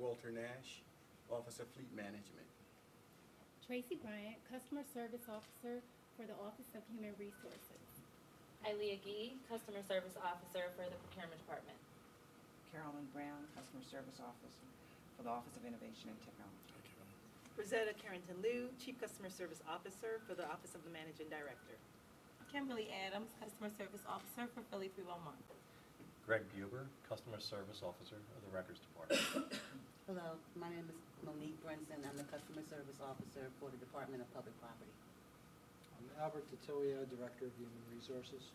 Walter Nash, Office of Fleet Management. Tracy Bryant, Customer Service Officer for the Office of Human Resources. Ilea Gee, Customer Service Officer for the Procurement Department. Carolyn Brown, Customer Service Officer for the Office of Innovation and Technology. Rosetta Carrington Liu, Chief Customer Service Officer for the Office of the Managing Director. Kimberly Adams, Customer Service Officer for Philly 311. Greg Buber, Customer Service Officer of the Records Department. Hello, my name is Monique Brinson. I'm the Customer Service Officer for the Department of Public Property. I'm Albert Tatilia, Director of Human Resources.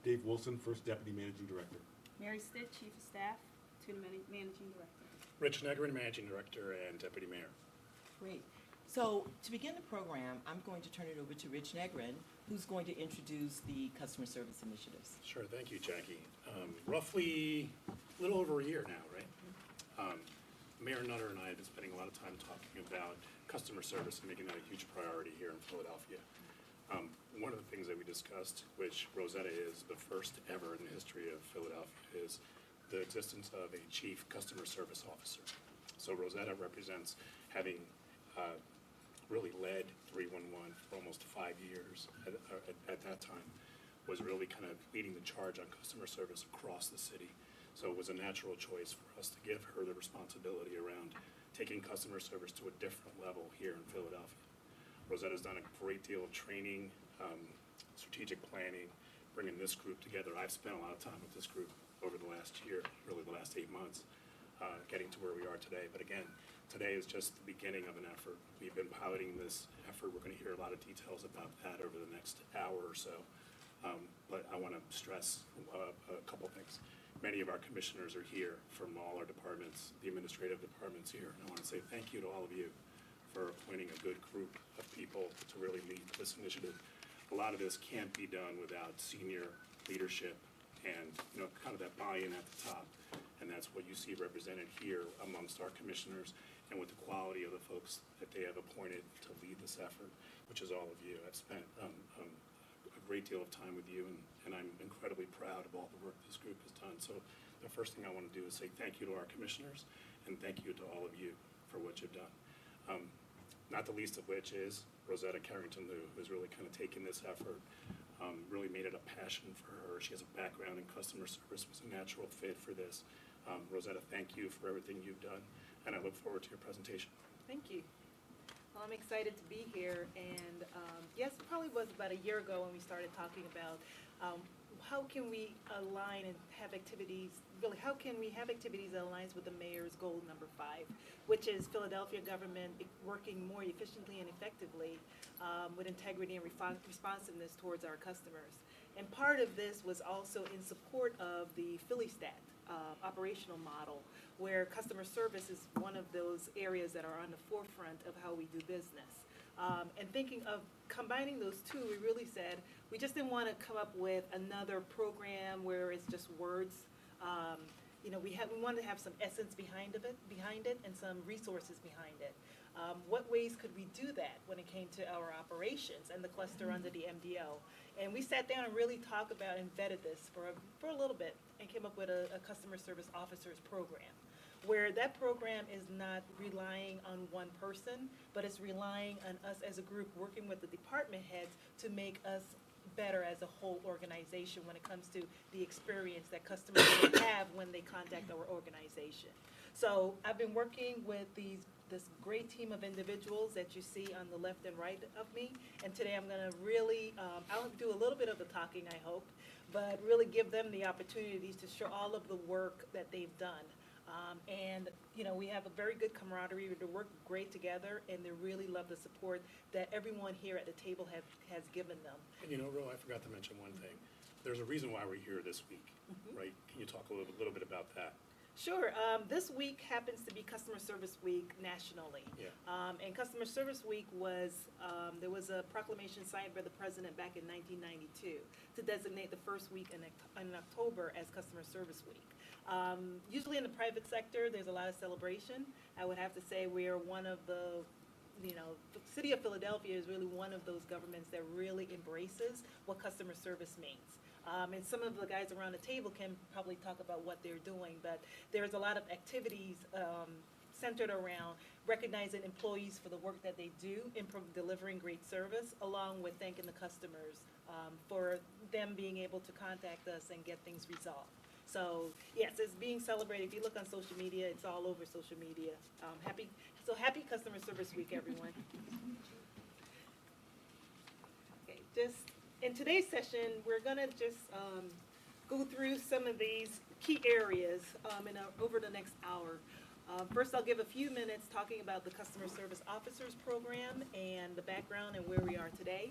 Dave Wilson, First Deputy Managing Director. Mary Stitt, Chief of Staff to the Managing Director. Rich Negrin, Managing Director and Deputy Mayor. Great. So to begin the program, I'm going to turn it over to Rich Negrin, who's going to introduce the customer service initiatives. Sure, thank you, Jackie. Roughly a little over a year now, right? Mayor Nutter and I have been spending a lot of time talking about customer service and making that a huge priority here in Philadelphia. One of the things that we discussed, which Rosetta is the first ever in the history of Philadelphia, is the existence of a Chief Customer Service Officer. So Rosetta represents having really led 311 for almost 5 years at that time, was really kind of leading the charge on customer service across the city. So it was a natural choice for us to give her the responsibility around taking customer service to a different level here in Philadelphia. Rosetta's done a great deal of training, strategic planning, bringing this group together. I've spent a lot of time with this group over the last year, really the last 8 months, getting to where we are today. But again, today is just the beginning of an effort. We've been piloting this effort. We're going to hear a lot of details about that over the next hour or so. But I want to stress a couple things. Many of our commissioners are here from all our departments, the administrative departments here. And I want to say thank you to all of you for appointing a good group of people to really lead this initiative. A lot of this can't be done without senior leadership and kind of that buy-in at the top. And that's what you see represented here amongst our commissioners and with the quality of the folks that they have appointed to lead this effort, which is all of you. I've spent a great deal of time with you, and I'm incredibly proud of all the work this group has done. So the first thing I want to do is say thank you to our commissioners and thank you to all of you for what you've done. Not the least of which is Rosetta Carrington Liu, who's really kind of taken this effort, really made it a passion for her. She has a background in customer service, was a natural fit for this. Rosetta, thank you for everything you've done, and I look forward to your presentation. Thank you. Well, I'm excited to be here, and yes, it probably was about a year ago when we started talking about how can we align and have activities, really how can we have activities that aligns with the mayor's goal number 5, which is Philadelphia government working more efficiently and effectively with integrity and responsiveness towards our customers. And part of this was also in support of the PhillyStat operational model, where customer service is one of those areas that are on the forefront of how we do business. And thinking of combining those two, we really said we just didn't want to come up with another program where it's just words. We wanted to have some essence behind it and some resources behind it. What ways could we do that when it came to our operations and the cluster under the MDO? And we sat down and really talked about and vetted this for a little bit and came up with a customer service officers program, where that program is not relying on one person, but it's relying on us as a group working with the department heads to make us better as a whole organization when it comes to the experience that customers have when they contact our organization. So I've been working with this great team of individuals that you see on the left and right of me, and today I'm going to really, I'll do a little bit of the talking, I hope, but really give them the opportunities to show all of the work that they've done. And we have a very good camaraderie. They work great together, and they really love the support that everyone here at the table has given them. And Ro, I forgot to mention one thing. There's a reason why we're here this week, right? Can you talk a little bit about that? Sure. This week happens to be Customer Service Week nationally. Yeah. And Customer Service Week was, there was a proclamation signed by the President back in 1992 to designate the first week in October as Customer Service Week. Usually in the private sector, there's a lot of celebration. I would have to say we are one of the city of Philadelphia is really one of those governments that really embraces what customer service means. And some of the guys around the table can probably talk about what they're doing, but there's a lot of activities centered around recognizing employees for the work that they do in delivering great service, along with thanking the customers for them being able to contact us and get things resolved. So yes, it's being celebrated. If you look on social media, it's all over social media. Happy Customer Service Week, everyone. Okay, just in today's session, we're gonna just go through some of these key areas over the next hour. First, I'll give a few minutes talking about the Customer Service Officers Program and the background and where we are today.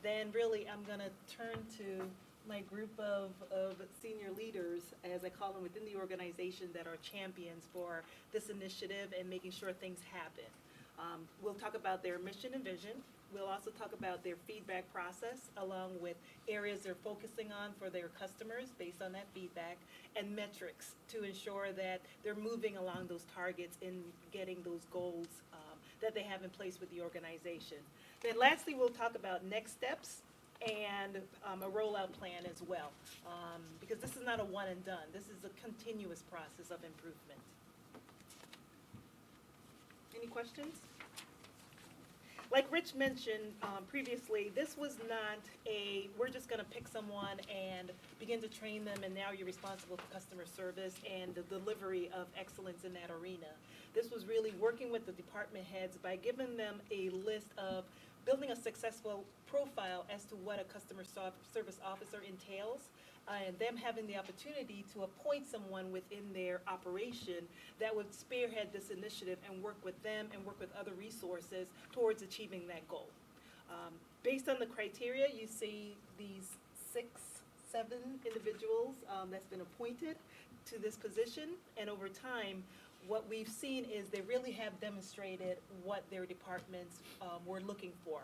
Then really, I'm gonna turn to my group of senior leaders, as I call them within the organization, that are champions for this initiative and making sure things happen. We'll talk about their mission and vision. We'll also talk about their feedback process, along with areas they're focusing on for their customers based on that feedback, and metrics to ensure that they're moving along those targets in getting those goals that they have in place with the organization. Then lastly, we'll talk about next steps and a rollout plan as well, because this is not a one and done. This is a continuous process of improvement. Any questions? Like Rich mentioned previously, this was not we're just going to pick someone and begin to train them, and now you're responsible for customer service and the delivery of excellence in that arena. This was really working with the department heads by giving them a list of building a successful profile as to what a customer service officer entails, and them having the opportunity to appoint someone within their operation that would spearhead this initiative and work with them and work with other resources towards achieving that goal. Based on the criteria, you see these 6-7 individuals that's been appointed to this position, and over time, what we've seen is they really have demonstrated what their departments were looking for.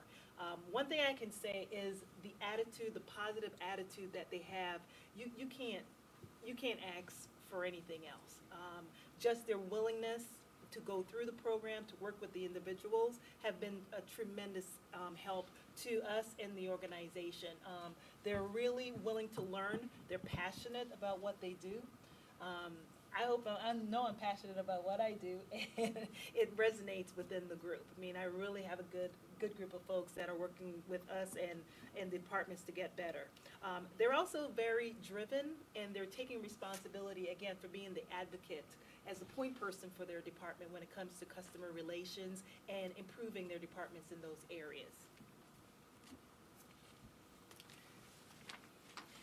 One thing I can say is the attitude, the positive attitude that they have, you can't ask for anything else. Just their willingness to go through the program, to work with the individuals, have been a tremendous help to us in the organization. They're really willing to learn. They're passionate about what they do. I know I'm passionate about what I do, and it resonates within the group. I mean, I really have a good group of folks that are working with us and departments to get better. They're also very driven, and they're taking responsibility, again, for being the advocate as the point person for their department when it comes to customer relations and improving their departments in those areas.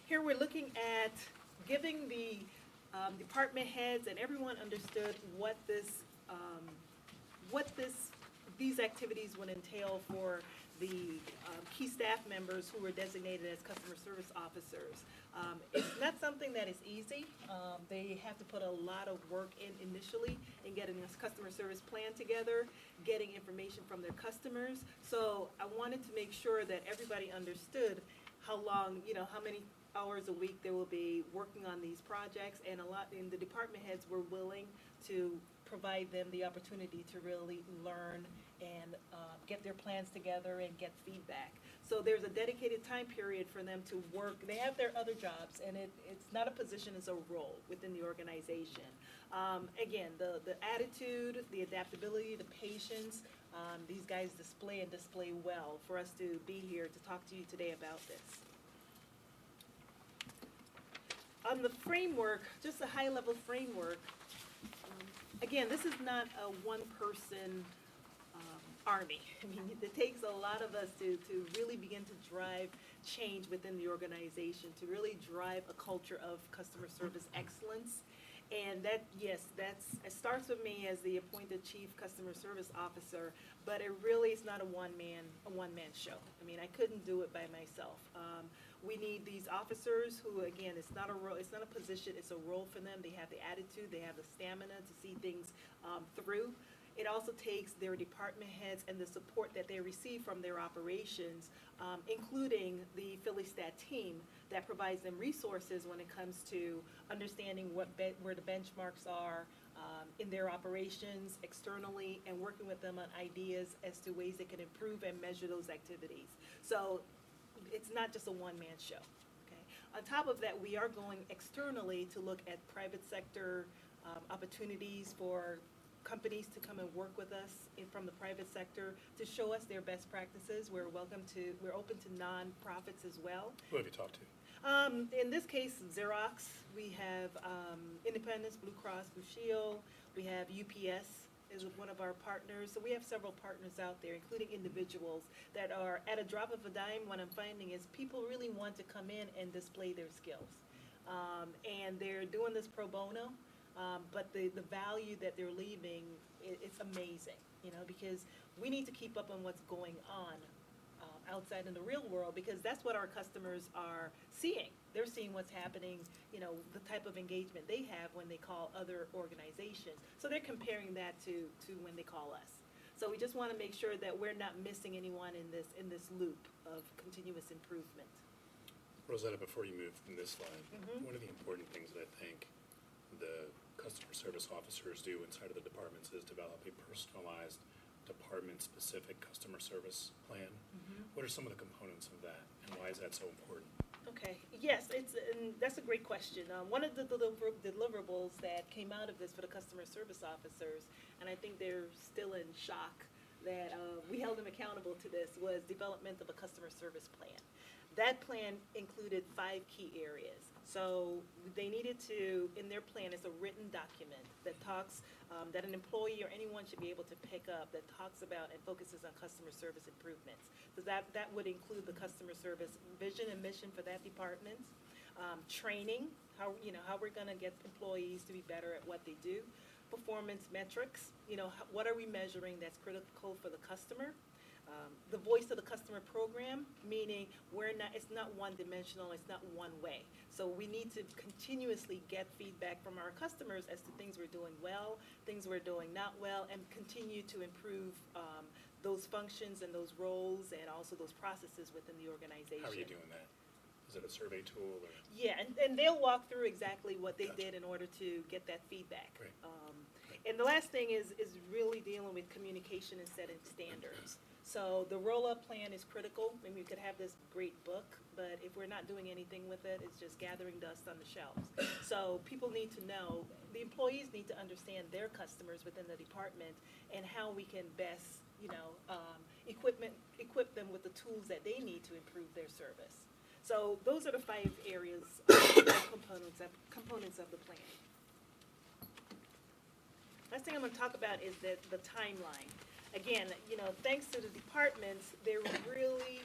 Here we're looking at giving the department heads and everyone understood what these activities would entail for the key staff members who were designated as customer service officers. It's not something that is easy. They have to put a lot of work in initially in getting this customer service plan together, getting information from their customers. So I wanted to make sure that everybody understood how many hours a week they will be working on these projects, and the department heads were willing to provide them the opportunity to really learn and get their plans together and get feedback. So there's a dedicated time period for them to work. They have their other jobs, and it's not a position, it's a role within the organization. Again, the attitude, the adaptability, the patience, these guys display well for us to be here to talk to you today about this. On the framework, just a high-level framework, again, this is not a one-person army. I mean, it takes a lot of us to really begin to drive change within the organization, to really drive a culture of customer service excellence. And it starts with me as the appointed chief customer service officer, but it really is not a one-man show. I mean, I couldn't do it by myself. We need these officers who, again, it's not a position, it's a role for them. They have the attitude, they have the stamina to see things through. It also takes their department heads and the support that they receive from their operations, including the PhillyStat team that provides them resources when it comes to understanding where the benchmarks are in their operations externally, and working with them on ideas as to ways they can improve and measure those activities. So it's not just a one-man show. Okay. On top of that, we are going externally to look at private sector opportunities for companies to come and work with us from the private sector to show us their best practices. We're open to nonprofits as well. Who have you talked to? In this case, Xerox. We have Independence, Blue Cross Blue Shield. We have UPS is one of our partners. So we have several partners out there, including individuals that are at a drop of a dime. What I'm finding is people really want to come in and display their skills. And they're doing this pro bono, but the value that they're leaving, it's amazing, because we need to keep up on what's going on outside in the real world, because that's what our customers are seeing. They're seeing what's happening, the type of engagement they have when they call other organizations. So they're comparing that to when they call us. So we just want to make sure that we're not missing anyone in this loop of continuous improvement. Rosetta, before you move from this slide, one of the important things that I think the customer service officers do inside of the departments is develop a personalized department-specific customer service plan. What are some of the components of that, and why is that so important? Okay, yes, and that's a great question. One of the deliverables that came out of this for the customer service officers, and I think they're still in shock that we held them accountable to this, was development of a customer service plan. That plan included 5 key areas. So they needed to, in their plan, it's a written document that talks, that an employee or anyone should be able to pick up, that talks about and focuses on customer service improvements. So that would include the customer service vision and mission for that department, training, how we're going to get employees to be better at what they do, performance metrics, what are we measuring that's critical for the customer. The voice of the customer program, meaning it's not one-dimensional, it's not one way. So we need to continuously get feedback from our customers as to things we're doing well, things we're doing not well, and continue to improve those functions and those roles and also those processes within the organization. How are you doing that? Is it a survey tool? Or? Yeah, and they'll walk through exactly what they did in order to get that feedback. Great. And the last thing is really dealing with communication and setting standards. So the roll-up plan is critical. I mean, we could have this great book, but if we're not doing anything with it, it's just gathering dust on the shelves. So people need to know, the employees need to understand their customers within the department and how we can best, equip them with the tools that they need to improve their service. So those are the 5 areas, components of the plan. Last thing I'm going to talk about is the timeline. Again, thanks to the departments, they really,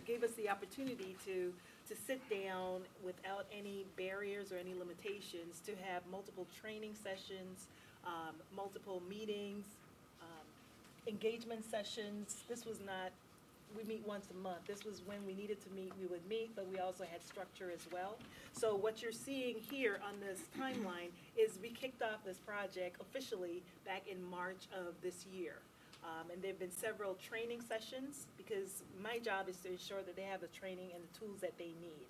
gave us the opportunity to sit down without any barriers or any limitations, to have multiple training sessions, multiple meetings, engagement sessions. This was not, we meet once a month. This was when we needed to meet, we would meet, but we also had structure as well. So what you're seeing here on this timeline is we kicked off this project officially back in March of this year. And there have been several training sessions, because my job is to ensure that they have the training and the tools that they need.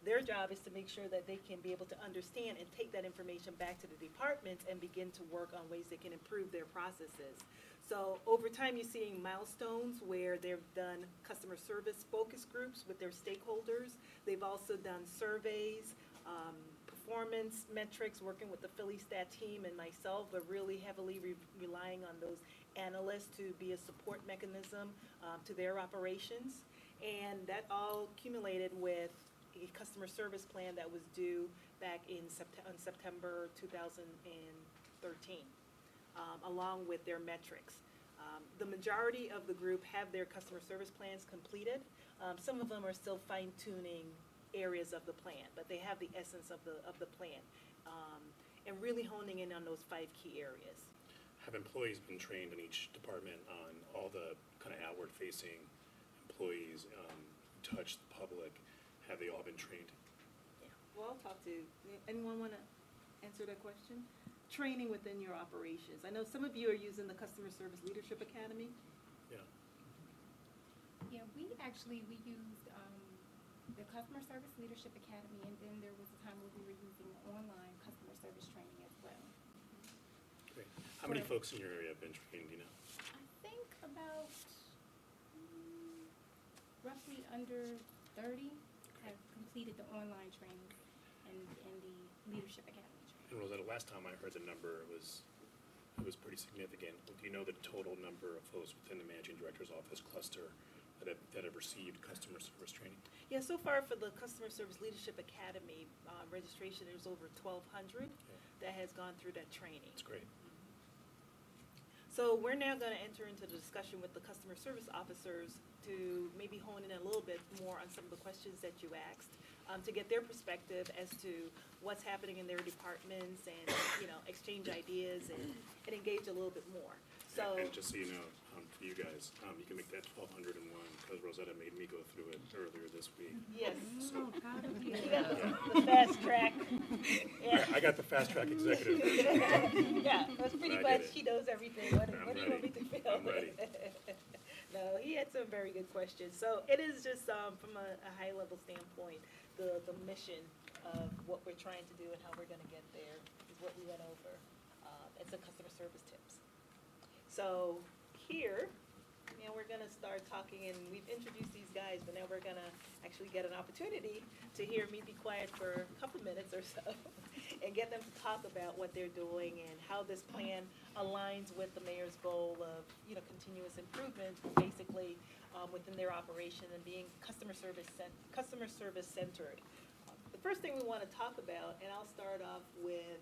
Their job is to make sure that they can be able to understand and take that information back to the departments and begin to work on ways they can improve their processes. So over time, you're seeing milestones where they've done customer service focus groups with their stakeholders. They've also done surveys, performance metrics, working with the PhillyStat team and myself, but really heavily relying on those analysts to be a support mechanism to their operations. And that all accumulated with a customer service plan that was due back in September 2013. Along with their metrics. The majority of the group have their customer service plans completed. Some of them are still fine-tuning areas of the plan, but they have the essence of the plan, and really honing in on those 5 key areas. Have employees been trained in each department on all the kind of outward-facing employees who touch the public? Have they all been trained? Yeah. Well, I'll talk to, anyone want to answer that question? Training within your operations. I know some of you are using the Customer Service Leadership Academy. Yeah. Yeah, we used the Customer Service Leadership Academy, and then there was a time where we were using online customer service training as well. Great. How many folks in your area have been trained, do you know? I think about roughly under 30 have completed the online training and the Leadership Academy training. And Rosetta, last time I heard the number, it was pretty significant. Do you know the total number of folks within the Managing Director's Office cluster that have received customer service training? Yeah, so far for the Customer Service Leadership Academy registration, there's over 1,200 that has gone through that training. That's great. So we're now going to enter into the discussion with the customer service officers to maybe hone in a little bit more on some of the questions that you asked, to get their perspective as to what's happening in their departments and, exchange ideas and engage a little bit more. So, And just so you know, for you guys, you can make that 1,201 because Rosetta made me go through it earlier this week. yes, So, you got the fast track. Yeah. I got the fast track executive. Yeah, that's pretty I much, get it. she knows everything. What I'm do you want me to ready. fill? I'm ready. No, he had some very good questions. So it is just from a high level standpoint, the mission of what we're trying to do and how we're going to get there is what we went over. And some customer service tips. So here, we're going to start talking, and we've introduced these guys, but now we're going to actually get an opportunity to hear me be quiet for a couple minutes or so and get them to talk about what they're doing and how this plan aligns with the mayor's goal of, continuous improvement, basically within their operation and being customer service centered. The first thing we want to talk about, and I'll start off with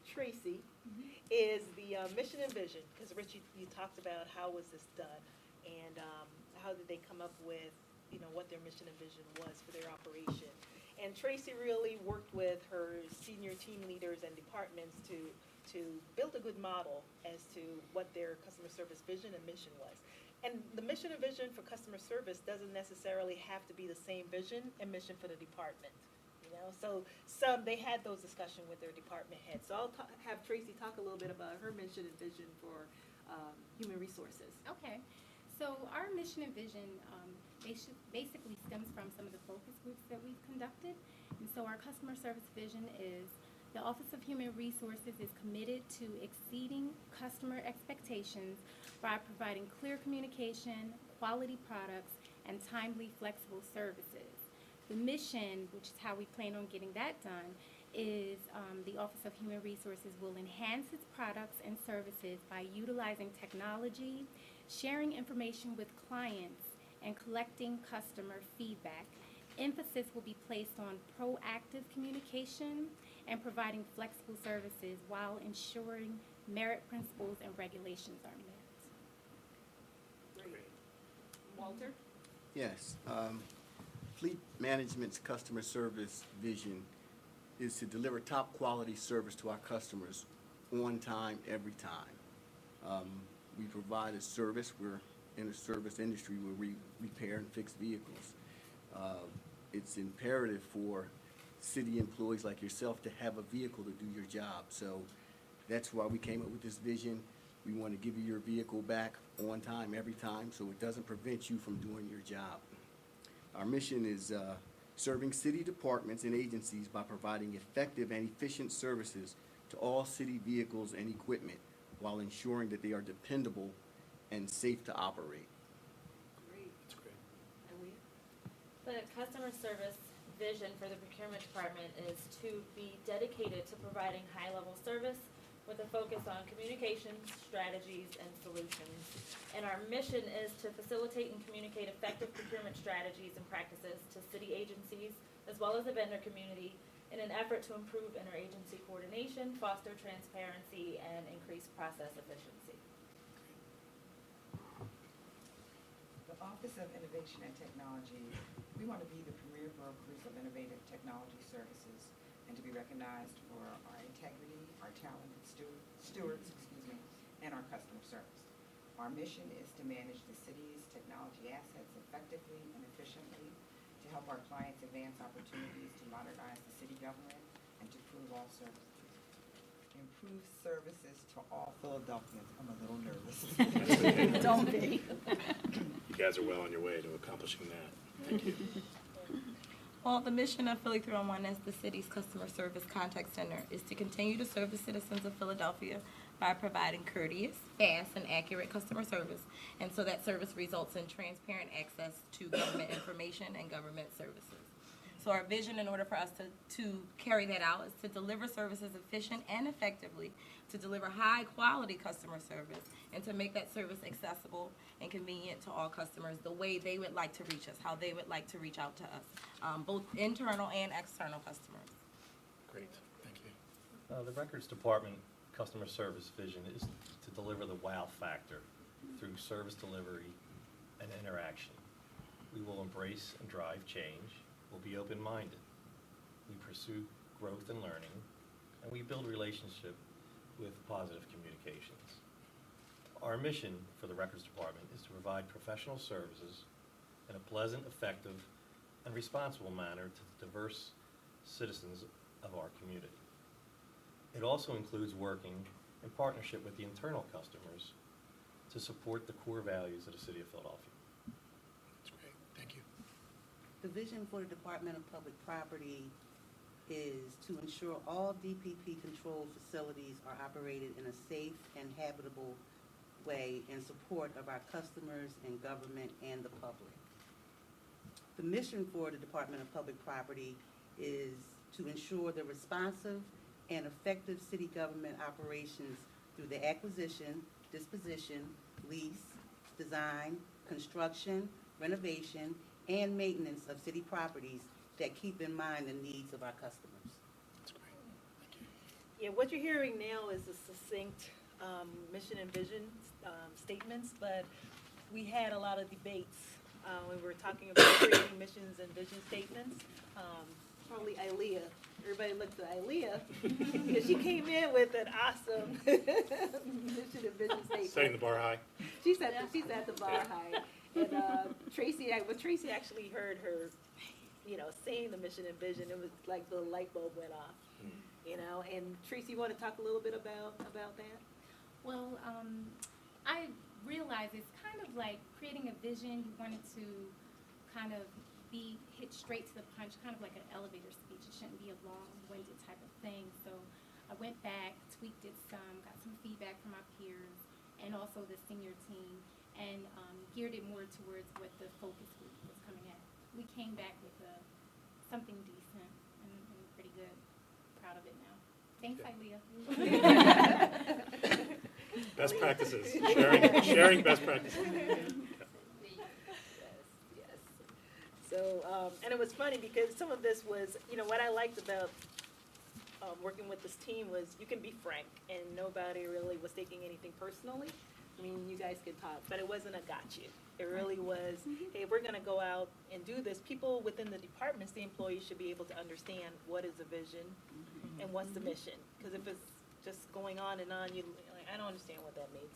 Tracy, is the mission and vision, because Rich, you talked about how was this done and how did they come up with, what their mission and vision was for their operation. And Tracy really worked with her senior team leaders and departments to build a good model as to what their customer service vision and mission was. And the mission and vision for customer service doesn't necessarily have to be the same vision and mission for the department. So they had those discussions with their department heads. So I'll have Tracy talk a little bit about her mission and vision for human resources. Okay, so our mission and vision basically stems from some of the focus groups that we've conducted. And so our customer service vision is the Office of Human Resources is committed to exceeding customer expectations by providing clear communication, quality products, and timely, flexible services. The mission, which is how we plan on getting that done, is the Office of Human Resources will enhance its products and services by utilizing technology, sharing information with clients, and collecting customer feedback. Emphasis will be placed on proactive communication and providing flexible services while ensuring merit principles and regulations are met. Great. Walter? Yes. Fleet Management's customer service vision is to deliver top quality service to our customers on time, every time. We provide a service. We're in a service industry where we repair and fix vehicles. It's imperative for city employees like yourself to have a vehicle to do your job. So that's why we came up with this vision. We want to give you your vehicle back on time, every time, so it doesn't prevent you from doing your job. Our mission is serving city departments and agencies by providing effective and efficient services to all city vehicles and equipment while ensuring that they are dependable and safe to operate. Great. That's great. And we? The customer service vision for the procurement department is to be dedicated to providing high-level service with a focus on communications, strategies, and solutions. And our mission is to facilitate and communicate effective procurement strategies and practices to city agencies, as well as the vendor community, in an effort to improve interagency coordination, foster transparency, and increase process efficiency. The Office of Innovation and Technology, we want to be the premier brokers of innovative technology services and to be recognized for our integrity, our talented stewards, and our customer service. Our mission is to manage the city's technology assets effectively and efficiently, to help our clients advance opportunities to modernize the city government, and to improve services to all Philadelphians. I'm a little nervous. Don't be. You guys are well on your way to accomplishing that. Thank you. Well, the mission of Philly 301 as the city's customer service contact center is to continue to serve the citizens of Philadelphia by providing courteous, fast, and accurate customer service, and so that service results in transparent access to government information and government services. So our vision, in order for us to carry that out, is to deliver services efficient and effectively, to deliver high-quality customer service, and to make that service accessible and convenient to all customers the way they would like to reach us, how they would like to reach out to us, both internal and external customers. Great, thank you. The Records Department customer service vision is to deliver the wow factor through service delivery and interaction. We will embrace and drive change. We'll be open-minded. We pursue growth and learning, and we build relationship with positive communications. Our mission for the Records Department is to provide professional services in a pleasant, effective, and responsible manner to the diverse citizens of our community. It also includes working in partnership with the internal customers to support the core values of the City of Philadelphia. That's great, thank you. The vision for the Department of Public Property is to ensure all DPP controlled facilities are operated in a safe and habitable way in support of our customers and government and the public. The mission for the Department of Public Property is to ensure the responsive and effective city government operations through the acquisition, disposition, lease, design, construction, renovation, and maintenance of city properties that keep in mind the needs of our customers. That's great, thank you. Yeah, what you're hearing now is a succinct mission and vision statements, but we had a lot of debates when we were talking about creating missions and vision statements. Probably Ilea. Everybody looked at Ilea because she came in with an awesome mission and vision statement. Setting the bar high. She's at the bar high. And when Tracy actually heard her, saying the mission and vision, it was like the light bulb went off. And Tracy, you want to talk a little bit about that? Well, I realize it's kind of like creating a vision. You want it to kind of be hit straight to the punch, kind of like an elevator speech. It shouldn't be a long-winded type of thing. So I went back, tweaked it some, got some feedback from my peers and also the senior team, and geared it more towards what the focus group was coming at. We came back with something decent and pretty good. Proud of it now. Thanks, Ilea. Best practices, sharing best practices. Yes. So, and it was funny because some of this was, what I liked about working with this team was you can be frank and nobody really was taking anything personally. I mean, you guys could talk, but it wasn't a gotcha. It really was, hey, if we're going to go out and do this, people within the departments, the employees should be able to understand what is the vision and what's the mission. Because if it's just going on and on, I don't understand what that means.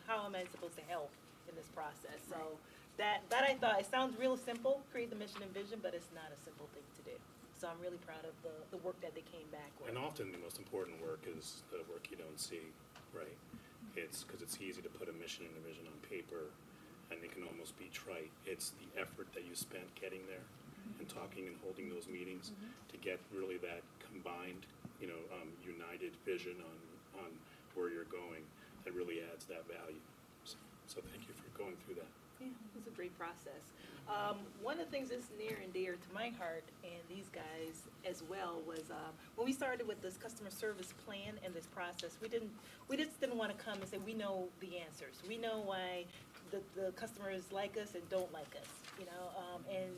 How am I supposed to help in this process? So that I thought, it sounds real simple, create the mission and vision, but it's not a simple thing to do. So I'm really proud of the work that they came back with. And often the most important work is the work you don't see, right? It's because it's easy to put a mission and a vision on paper, and it can almost be trite. It's the effort that you spent getting there and talking and holding those meetings to get really that combined, united vision on where you're going that really adds that value. So thank you for going through that. Yeah, it was a great process. One of the things that's near and dear to my heart and these guys as well was when we started with this customer service plan and this process, we just didn't want to come and say we know the answers. We know why the customers like us and don't like us, and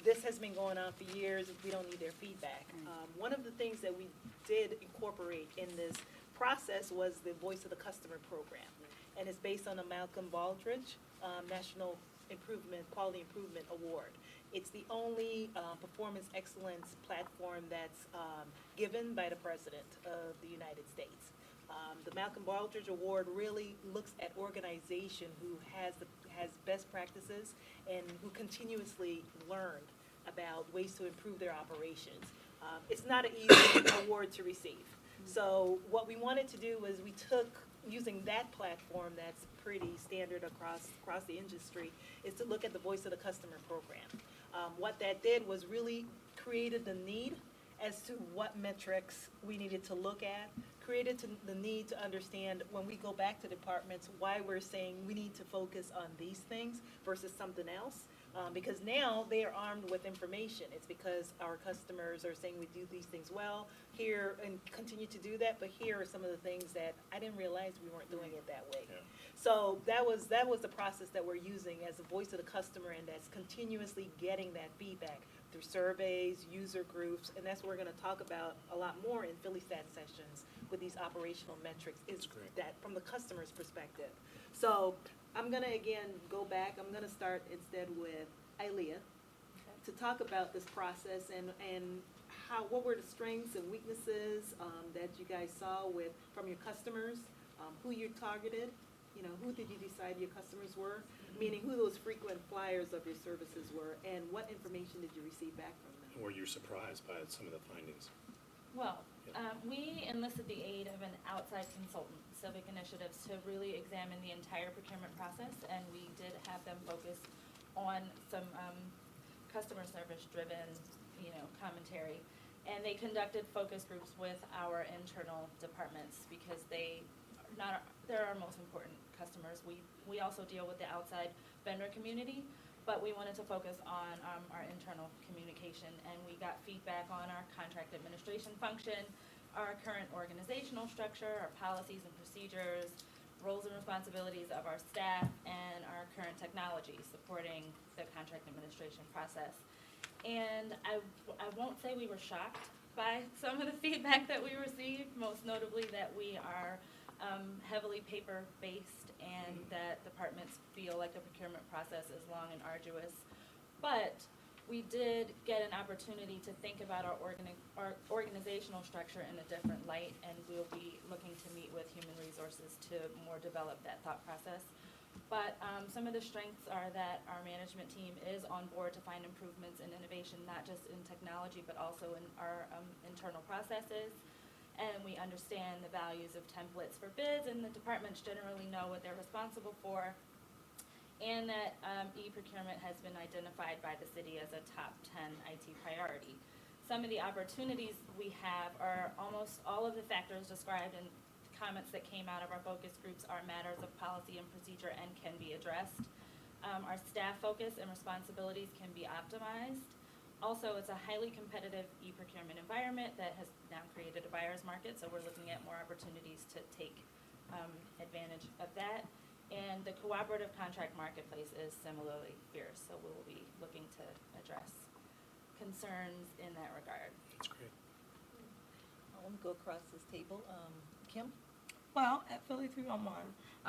this has been going on for years. We don't need their feedback. One of the things that we did incorporate in this process was the Voice of the Customer program, and it's based on a Malcolm Baldrige National Quality Improvement Award. It's the only performance excellence platform that's given by the President of the United States. The Malcolm Baldrige Award really looks at organization who has best practices and who continuously learn about ways to improve their operations. It's not an easy award to receive. So what we wanted to do was we took, using that platform that's pretty standard across the industry, is to look at the Voice of the Customer program. What that did was really created the need as to what metrics we needed to look at, created the need to understand when we go back to departments why we're saying we need to focus on these things versus something else. Because now they are armed with information. It's because our customers are saying we do these things well here and continue to do that, but here are some of the things that I didn't realize we weren't doing it that way. Yeah. So that was the process that we're using as a voice of the customer, and that's continuously getting that feedback through surveys, user groups, and that's what we're gonna talk about a lot more in PhillyStat sessions with these operational metrics, is great. that from the customer's perspective. So I'm gonna again go back, I'm gonna start instead with Ilea to talk about this process and what were the strengths and weaknesses that you guys saw from your customers, who you targeted, who did you decide your customers were, meaning who those frequent flyers of your services were, and what information did you receive back from them? Were you surprised by some of the findings? Well, we enlisted the aid of an outside consultant, Civic Initiatives, to really examine the entire procurement process, and we did have them focus on some customer service-driven, commentary. And they conducted focus groups with our internal departments because they're our most important customers. We also deal with the outside vendor community, but we wanted to focus on our internal communication, and we got feedback on our contract administration function, our current organizational structure, our policies and procedures, roles and responsibilities of our staff, and our current technology supporting the contract administration process. And I won't say we were shocked by some of the feedback that we received, most notably that we are heavily paper-based and that departments feel like the procurement process is long and arduous. But we did get an opportunity to think about our organizational structure in a different light, and we'll be looking to meet with human resources to more develop that thought process. But some of the strengths are that our management team is on board to find improvements in innovation, not just in technology, but also in our internal processes. And we understand the values of templates for bids, and the departments generally know what they're responsible for. And that e-procurement has been identified by the city as a top 10 IT priority. Some of the opportunities we have are almost all of the factors described in comments that came out of our focus groups are matters of policy and procedure and can be addressed. Our staff focus and responsibilities can be optimized. Also, it's a highly competitive e-procurement environment that has now created a buyer's market, so we're looking at more opportunities to take advantage of that. And the cooperative contract marketplace is similarly fierce, so we'll be looking to address concerns in that regard. That's great. I want to go across this table. Kim? Well, at Philly 311,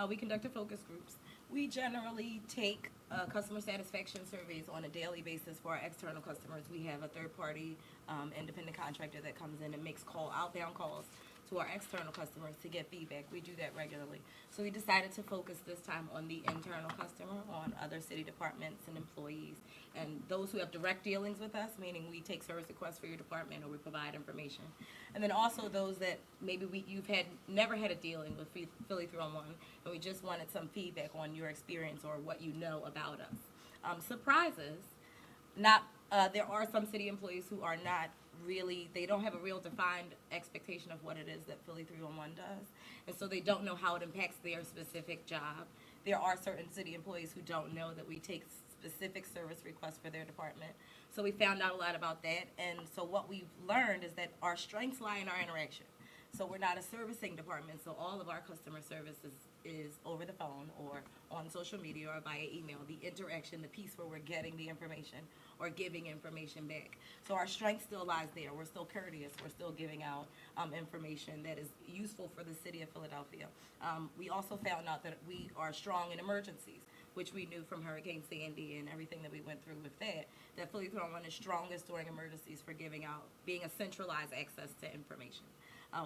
we conducted focus groups. We generally take customer satisfaction surveys on a daily basis for our external customers. We have a third-party independent contractor that comes in and makes outbound calls to our external customers to get feedback. We do that regularly. So we decided to focus this time on the internal customer, on other city departments and employees, and those who have direct dealings with us, meaning we take service requests for your department or we provide information. And then also those that maybe you've never had a dealing with Philly 311, and we just wanted some feedback on your experience or what you know about us. Surprises, there are some city employees who are not really, they don't have a real defined expectation of what it is that Philly 311 does, and so they don't know how it impacts their specific job. There are certain city employees who don't know that we take specific service requests for their department. So we found out a lot about that, and so what we've learned is that our strengths lie in our interaction. So we're not a servicing department, so all of our customer service is over the phone or on social media or via email. The interaction, the piece where we're getting the information or giving information back. So our strength still lies there. We're still courteous. We're still giving out information that is useful for the city of Philadelphia. We also found out that we are strong in emergencies, which we knew from Hurricane Sandy and everything that we went through with that Philly 311 is strongest during emergencies for being a centralized access to information.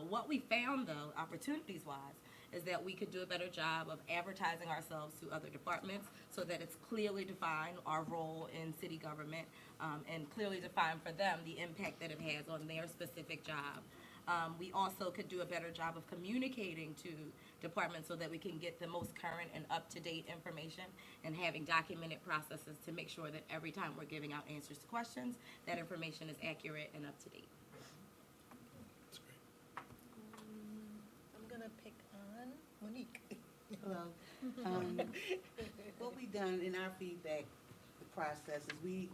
What we found, though, opportunities-wise, is that we could do a better job of advertising ourselves to other departments so that it's clearly defined, our role in city government, and clearly defined for them the impact that it has on their specific job. We also could do a better job of communicating to departments so that we can get the most current and up-to-date information and having documented processes to make sure that every time we're giving out answers to questions, that information is accurate and up-to-date. That's great. I'm going to pick on Monique. Hello. What we've done in our feedback, the process is we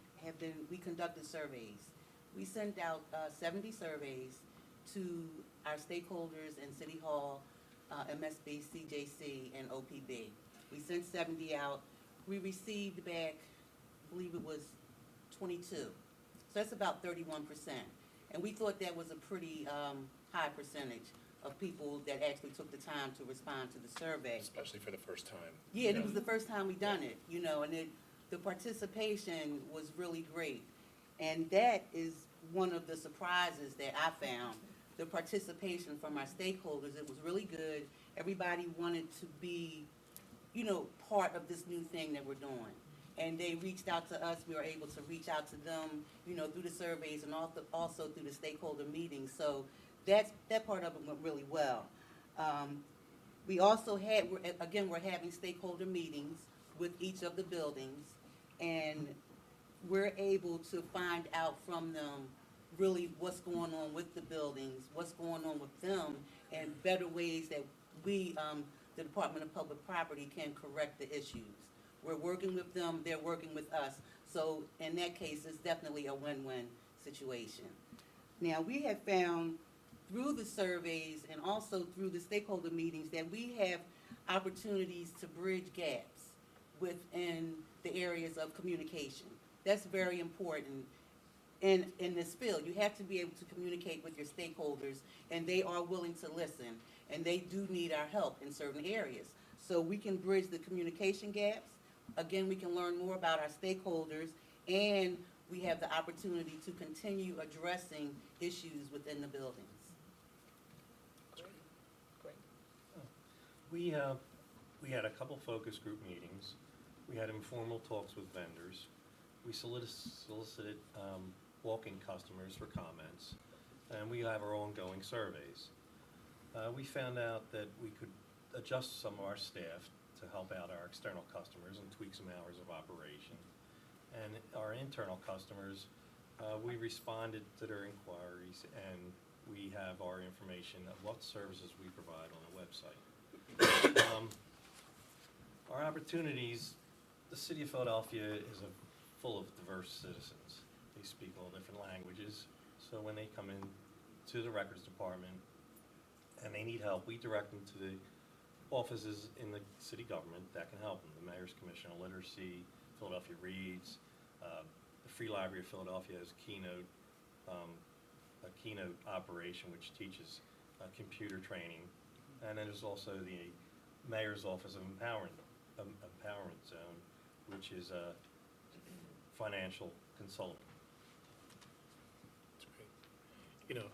conducted surveys. We sent out 70 surveys to our stakeholders in City Hall, MSB, CJC, and OPB. We sent 70 out. We received back, I believe it was 22. So that's about 31%. And we thought that was a pretty high percentage of people that actually took the time to respond to the survey. Especially for the first time. Yeah, and it was the first time we done it, you know, and the participation was really great. And that is one of the surprises that I found, the participation from our stakeholders. It was really good. Everybody wanted to be, you know, part of this new thing that we're doing. And they reached out to us. We were able to reach out to them, you know, through the surveys and also through the stakeholder meetings. So that part of it went really well. We also we're having stakeholder meetings with each of the buildings, and we're able to find out from them really what's going on with the buildings, what's going on with them, and better ways that we, the Department of Public Property, can correct the issues. We're working with them, they're working with us. So in that case, it's definitely a win-win situation. Now, we have found through the surveys and also through the stakeholder meetings that we have opportunities to bridge gaps within the areas of communication. That's very important in this field. You have to be able to communicate with your stakeholders, and they are willing to listen, and they do need our help in certain areas. So we can bridge the communication gaps. Again, we can learn more about our stakeholders, and we have the opportunity to continue addressing issues within the buildings. Great. We had a couple focus group meetings. We had informal talks with vendors. We solicited walk-in customers for comments, and we have our ongoing surveys. We found out that we could adjust some of our staff to help out our external customers and tweak some hours of operation. And our internal customers, we responded to their inquiries, and we have our information of what services we provide on the website. Our opportunities, the city of Philadelphia is full of diverse citizens. They speak all different languages, so when they come in to the records department and they need help, we direct them to the offices in the city government that can help them. The Mayor's Commission on Literacy, Philadelphia Reads, the Free Library of Philadelphia has a keynote operation which teaches computer training, and then there's also the Mayor's Office of Empowerment Zone, which is a financial consultant. That's great. You know,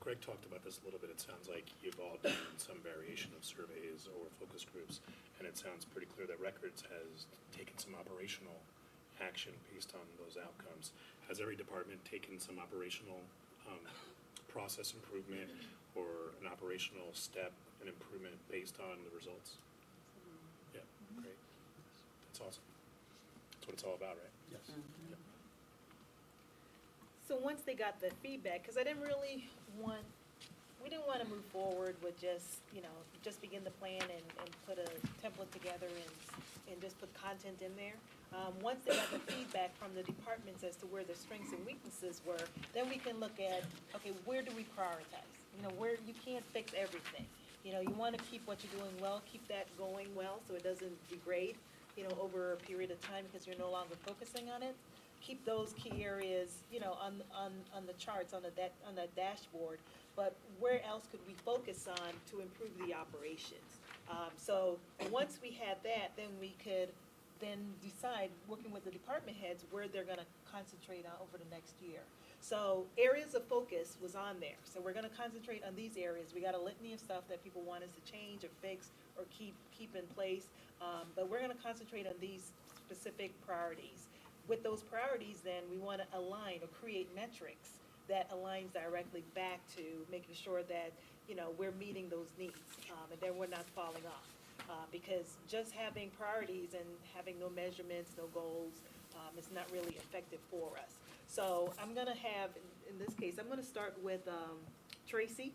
Greg talked about this a little bit. It sounds like you've all done some variation of surveys or focus groups, and it sounds pretty clear that Records has taken some operational action based on those outcomes. Has every department taken some operational process improvement or an operational step and improvement based on the results? Yeah, great. That's awesome. That's what it's all about, right? Yes. Yeah. So once they got the feedback, because we didn't want to move forward with just begin the plan and put a template together and just put content in there. Once they got the feedback from the departments as to where their strengths and weaknesses were, then we can look at, okay, where do we prioritize? You know, where you can't fix everything. You know, you want to keep what you're doing well, keep that going well so it doesn't degrade, you know, over a period of time because you're no longer focusing on it. Keep those key areas, you know, on the charts, on that dashboard. But where else could we focus on to improve the operations? So once we had that, then we could then decide, working with the department heads, where they're going to concentrate on over the next year. So areas of focus was on there. So we're going to concentrate on these areas. We got a litany of stuff that people want us to change or fix or keep in place. But we're going to concentrate on these specific priorities. With those priorities, then, we want to align or create metrics that aligns directly back to making sure that, you know, we're meeting those needs, and then we're not falling off. Because just having priorities and having no measurements, no goals, is not really effective for us. So I'm going to have, in this case, I'm going to start with Tracy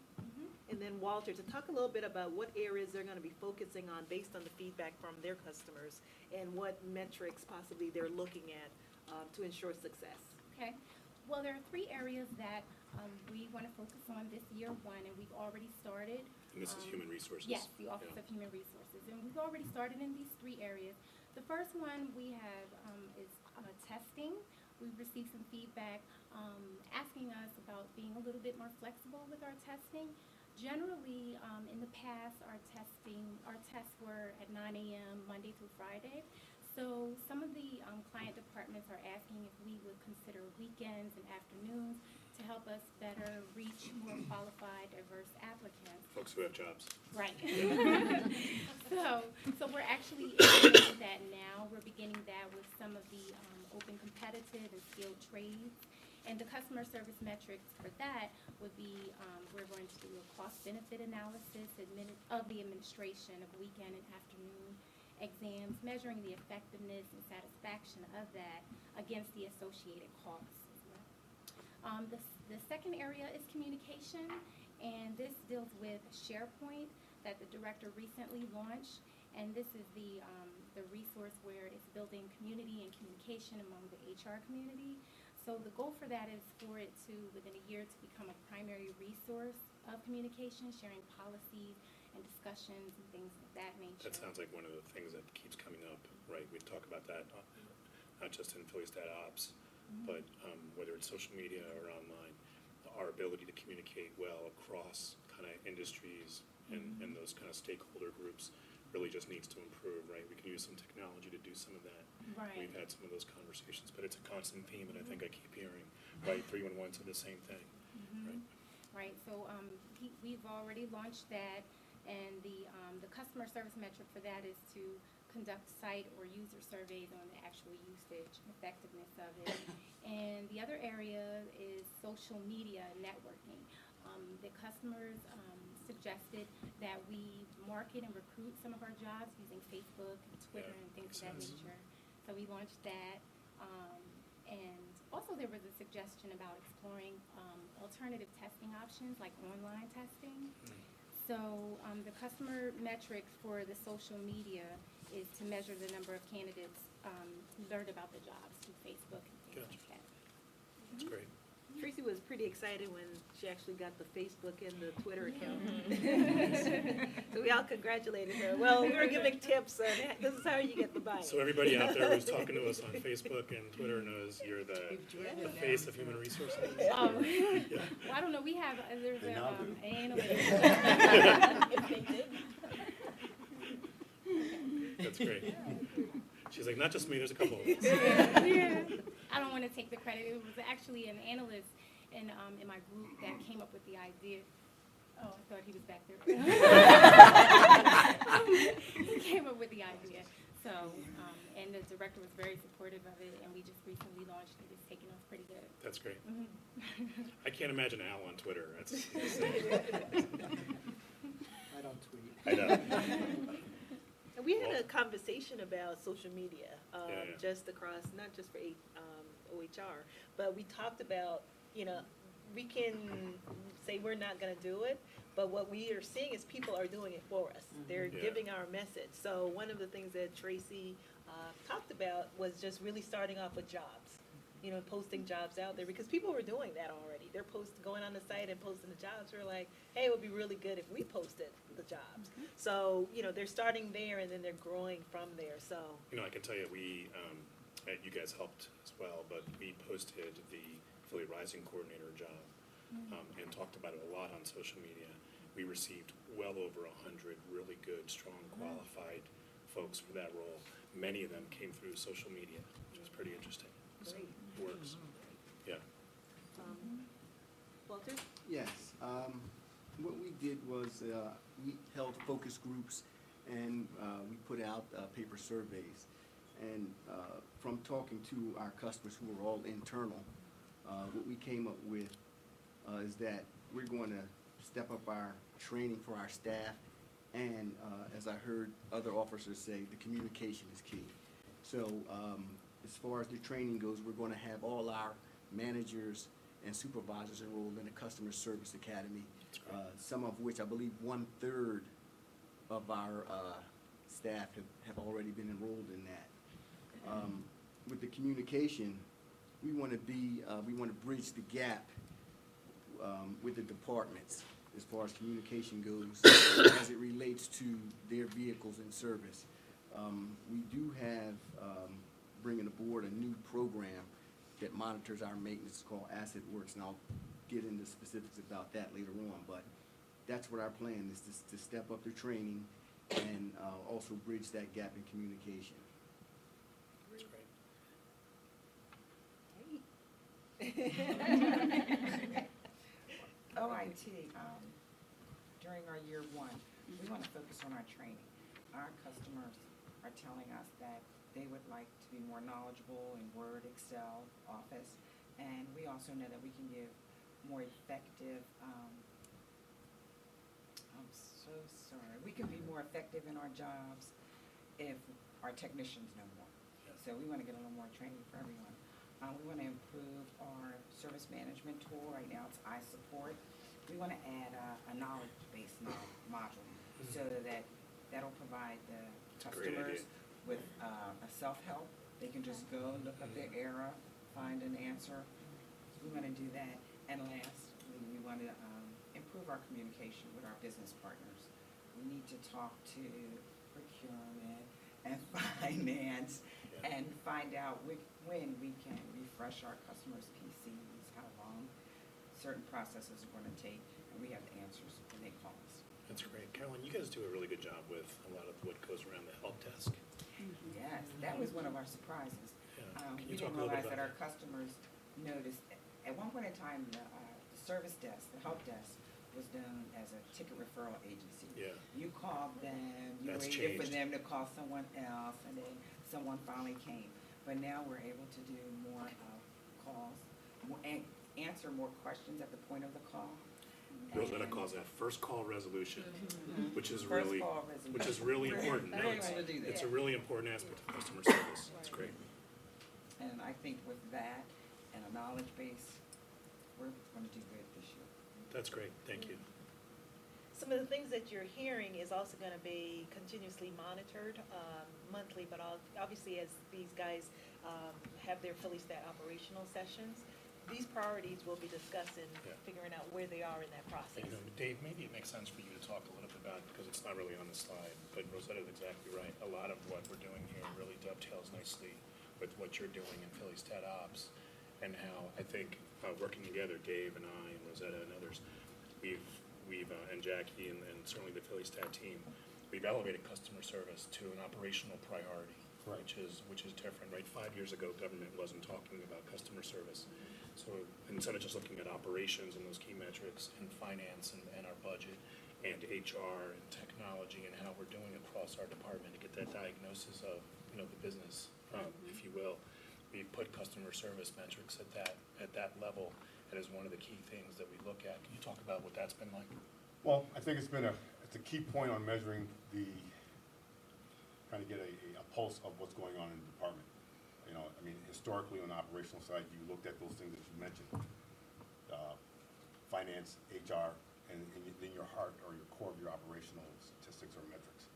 and then Walter to talk a little bit about what areas they're going to be focusing on based on the feedback from their customers and what metrics possibly they're looking at to ensure success? Okay. Well, there are 3 areas that we want to focus on this year one, and we've already started. And this is human resources? Yes, the Office Yeah. of Human Resources. And we've already started in these 3 areas. The first one we have is testing. We've received some feedback asking us about being a little bit more flexible with our testing. Generally, in the past, our tests were at 9 a.m. Monday through Friday. So some of the client departments are asking if we would consider weekends and afternoons to help us better reach more qualified, diverse applicants. Folks who have jobs. Right. So we're actually implementing that now. We're beginning that with some of the open competitive and skilled trades. And the customer service metrics for that would be, we're going to do a cost-benefit analysis of the administration of weekend and afternoon exams, measuring the effectiveness and satisfaction of that against the associated costs as well. The second area is communication, and this deals with SharePoint that the director recently launched. And this is the resource where it's building community and communication among the HR community. So the goal for that is for it to, within a year, to become a primary resource of communication, sharing policies and discussions and things of that nature. That sounds like one of the things that keeps coming up, right? We talk about that, not just in PhillyStat Ops, but whether it's social media or online, our ability to communicate well across kind of industries and those kind of stakeholder groups really just needs to improve, right? We can use some technology to do some of that. Right. We've had some of those conversations, but it's a constant theme that I think I keep hearing, right? 311 said the same thing, right? Right, so we've already launched that, and the customer service metric for that is to conduct site or user surveys on the actual usage and effectiveness of it. And the other area is social media networking. The customers suggested that we market and recruit some of our jobs using Facebook and Twitter and things of that nature. So we launched that. And also there was a suggestion about exploring alternative testing options like online testing. So the customer metrics for the social media is to measure the number of candidates who learned about the jobs through Facebook and things like that. That's great. Tracy was pretty excited when she actually got the Facebook and the Twitter account. So we all congratulated her. Well, we were giving tips on this is how you get the buy-in. So everybody out there who's talking to us on Facebook and Twitter knows you're the face of human resources. Well, I don't know. We have there's They a now do. if they did. That's great. She's like, not just me, there's a couple of us. Yeah. I don't want to take the credit. It was actually an analyst in my group that came up with the idea. Oh, I thought he was back there. He came up with the idea. So, and the director was very supportive of it, and we just recently launched it. It's taken off pretty good. That's great. Mm-hmm. I can't imagine Al on Twitter. That's I don't tweet. I know. And we had a conversation about social media, Yeah. just across, not just for OHR, but we talked about, we can say we're not going to do it, but what we are seeing is people are doing it for us. They're Yeah. giving our message. So one of the things that Tracy talked about was just really starting off with jobs. Posting jobs out there because people were doing that already. They're going on the site and posting the jobs. We're like, hey, it would be really good if we posted the jobs. So, they're starting there and then they're growing from there. So, I can tell you, you guys helped as well, but we posted the Philly Rising Coordinator job and talked about it a lot on social media. We received well over 100 really good, strong, qualified folks for that role. Many of them came through social media, which was pretty interesting. So Great. it works. Yeah. Walter? Yes. What we did was we held focus groups and we put out paper surveys. And from talking to our customers who were all internal, what we came up with is that we're going to step up our training for our staff. And as I heard other officers say, the communication is key. So as far as the training goes, we're going to have all our managers and supervisors enrolled in a customer service academy, some of which I believe 1/3 of our staff have already been enrolled in that. with the communication, we want to bridge the gap with the departments as far as communication goes as it relates to their vehicles and service. We do have, bringing aboard a new program that monitors our maintenance called Asset Works, and I'll get into specifics about that later on, but that's what our plan is, to step up the training and also bridge that gap in communication. That's great. OIT, during our year one, we want to focus on our training. Our customers are telling us that they would like to be more knowledgeable in Word, Excel, Office, and we also know that we can give more effective, I'm so sorry, we can be more effective in our jobs if our technicians know more. So we want to get a little more training for everyone. We want to improve our service management tool. Right now it's iSupport. We want to add a knowledge-based module so that that'll provide the That's a great idea. customers with a self-help. They can just go look up their error, find an answer. So we want to do that. And last, we want to improve our communication with our business partners. We need to talk to procurement and finance and find out when we can refresh our customers' PCs, how long certain processes are going to take, and we have the answers when they call us. That's great. Carolyn, you guys do a really good job with a lot of what goes around the help desk. Yes, that was one of our surprises. Yeah. Can We you talk didn't a little bit realize that about our customers noticed, at one point in time, the service desk, the help desk, was known as a ticket referral agency. Yeah. You called them, you That's waited for changed. them to call someone else, and then someone finally came. But now we're able to do more calls, and answer more questions at the point of the call. Rosetta And- calls that first call resolution, which is First really, call resolution. which is really important. We're No, able to do that. it's a really important aspect of customer service. It's great. And I think with that and a knowledge base, we're going to do good this year. That's great. Thank you. Some of the things that you're hearing is also going to be continuously monitored monthly, but obviously as these guys have their PhillyStat operational sessions, these priorities will be discussed and Yeah. figuring out where they are in that process. And, Dave, maybe it makes sense for you to talk a little bit about, because it's not really on the slide, but Rosetta's exactly right. A lot of what we're doing here really dovetails nicely with what you're doing in PhillyStat Ops, and how I think working together, Dave and I and Rosetta and others, we've and Jackie and certainly the PhillyStat team, we've elevated customer service to an operational priority, Right. which is different, right? 5 years ago, government wasn't talking about customer service. So instead of just looking at operations and those key metrics and finance and our budget and HR and technology and how we're doing across our department to get that diagnosis of, the business, if you will, we put customer service metrics at that level, and is one of the key things that we look at. Can you talk about what that's been like? Well, I think it's a key point on measuring trying to get a pulse of what's going on in the department. Historically on the operational side, you looked at those things that you mentioned, finance, HR, and then your heart or your core of your operational statistics or metrics.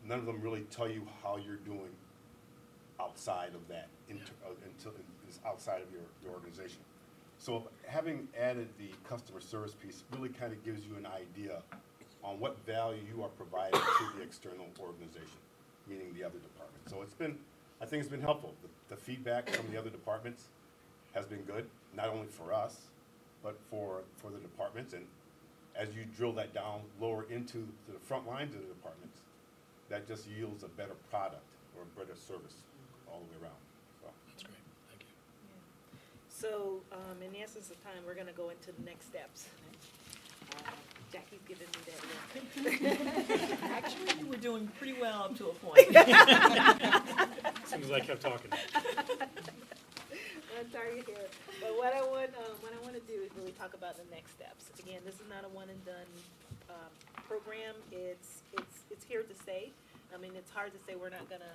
None of them really tell you how you're doing outside of that, until it's outside of your organization. So having added the customer service piece really kind of gives you an idea on what value you are providing to the external organization, meaning the other department. So I think it's been helpful. The feedback from the other departments has been good, not only for us, but for the departments. And as you drill that down lower into the front lines of the departments, that just yields a better product or a better service all the way around. So. That's great. Thank you. So, in the essence of time, we're going to go into the next steps. Jackie's giving me that look. Actually, you were doing pretty well up to a point. As soon as I kept talking. I'm sorry to hear. But what I want to do is really talk about the next steps. Again, this is not a one and done program. It's here to stay. I mean, it's hard to say we're not gonna,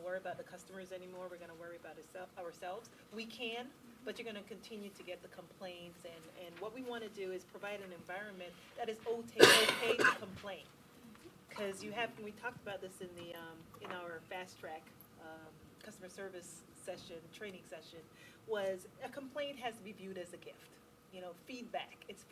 worry about the customers anymore. We're gonna worry about ourselves. We can, but you're gonna continue to get the complaints. And what we want to do is provide an environment that is okay to complain. because you have, we talked about this in our fast track customer service session, training session, was a complaint has to be viewed as a gift. You know, feedback, it's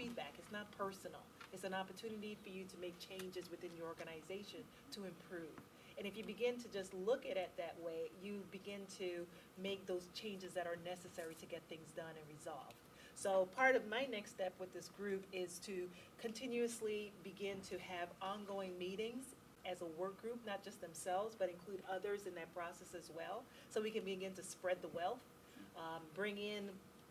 not personal. It's an opportunity for you to make changes within your organization to improve. And if you begin to just look at it that way, you begin to make those changes that are necessary to get things done and resolved. So part of my next step with this group is to continuously begin to have ongoing meetings as a work group, not just themselves, but include others in that process as well, so we can begin to spread the wealth, bring in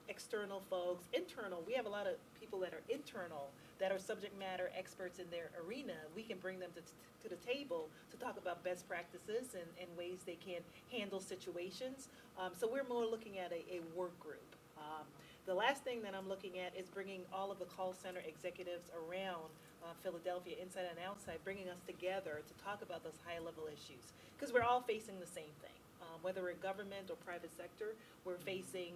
external folks, internal. We have a lot of people that are internal, that are subject matter experts in their arena. We can bring them to the table to talk about best practices and ways they can handle situations. So we're more looking at a work group. The last thing that I'm looking at is bringing all of the call center executives around Philadelphia, inside and outside, bringing us together to talk about those high-level issues. Because we're all facing the same thing. Whether we're government or private sector, we're facing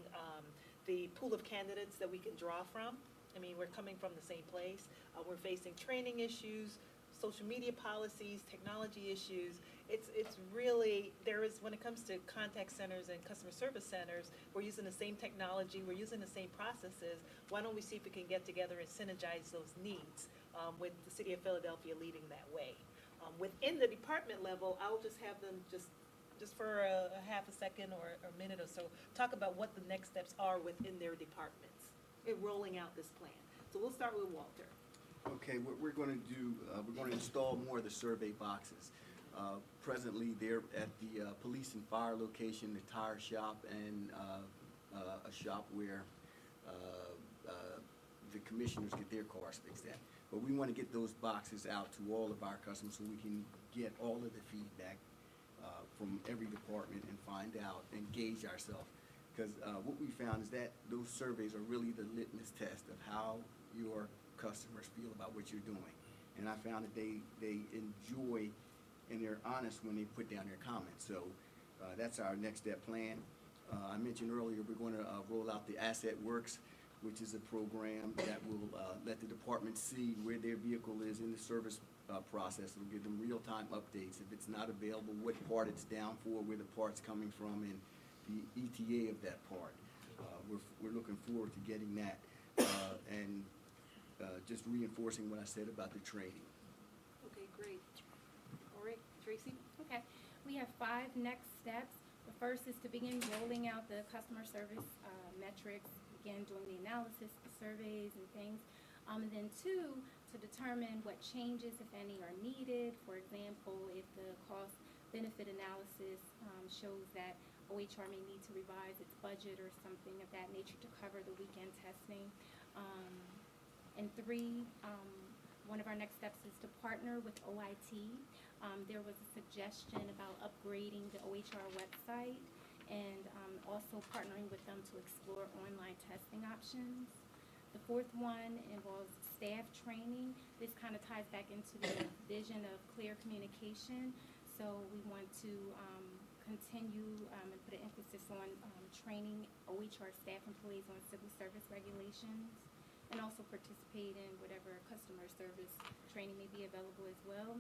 the pool of candidates that we can draw from. I mean, we're coming from the same place. We're facing training issues, social media policies, technology issues. It's really, when it comes to contact centers and customer service centers, we're using the same technology, we're using the same processes. Why don't we see if we can get together and synergize those needs with the city of Philadelphia leading that way. Within the department level, I'll just have them just for a half a second or a minute or so, talk about what the next steps are within their departments in rolling out this plan. So we'll start with Walter. Okay, what we're going to do, we're going to install more of the survey boxes. Presently, they're at the police and fire location, the tire shop, and a shop where the commissioners get their cars fixed at. But we want to get those boxes out to all of our customers so we can get all of the feedback from every department and find out and gauge ourselves. Because what we found is that those surveys are really the litmus test of how your customers feel about what you're doing. And I found that they enjoy and they're honest when they put down their comments. So that's our next step plan. I mentioned earlier we're going to roll out the Asset Works, which is a program that will let the department see where their vehicle is in the service process. It'll give them real-time updates. If it's not available, what part it's down for, where the part's coming from, and the ETA of that part. We're looking forward to getting that and just reinforcing what I said about the training. Okay, great. All right, Tracy? Okay, we have 5 next steps. The first is to begin rolling out the customer service metrics, begin doing the analysis, the surveys and things. And then 2, to determine what changes, if any, are needed. For example, if the cost-benefit analysis shows that OHR may need to revise its budget or something of that nature to cover the weekend testing. And 3, one of our next steps is to partner with OIT. There was a suggestion about upgrading the OHR website and also partnering with them to explore online testing options. The 4th one involves staff training. This kind of ties back into the vision of clear communication. So we want to continue and put an emphasis on training OHR staff employees on civil service regulations, and also participate in whatever customer service training may be available as well.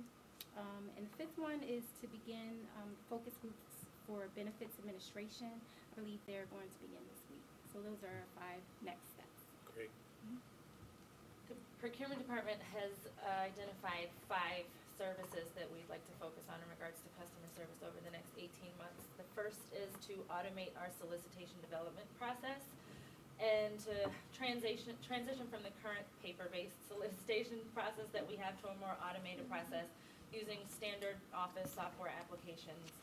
And the 5th one is to begin focus groups for benefits administration. I believe they're going to begin this week. So those are our 5 next steps. Great. The procurement department has identified 5 services that we'd like to focus on in regards to customer service over the next 18 months. The first is to automate our solicitation development process and to transition from the current paper-based solicitation process that we have to a more automated process using standard office software applications.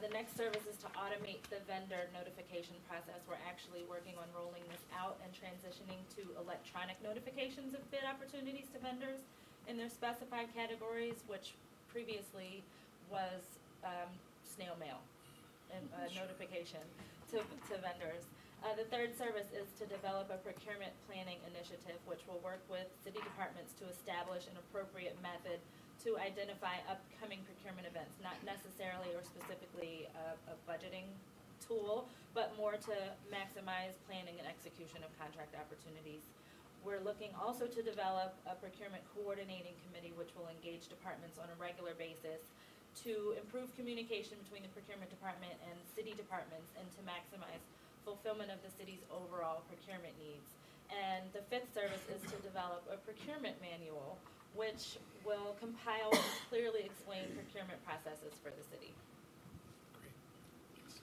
The next service is to automate the vendor notification process. We're actually working on rolling this out and transitioning to electronic notifications of bid opportunities to vendors in their specified categories, which previously was snail mail and notification to vendors. The third service is to develop a procurement planning initiative, which will work with city departments to establish an appropriate method to identify upcoming procurement events, not necessarily or specifically a budgeting tool, but more to maximize planning and execution of contract opportunities. We're looking also to develop a procurement coordinating committee which will engage departments on a regular basis to improve communication between the procurement department and city departments and to maximize fulfillment of the city's overall procurement needs. And the fifth service is to develop a procurement manual which will compile and clearly explain procurement processes for the city. Great. Thanks.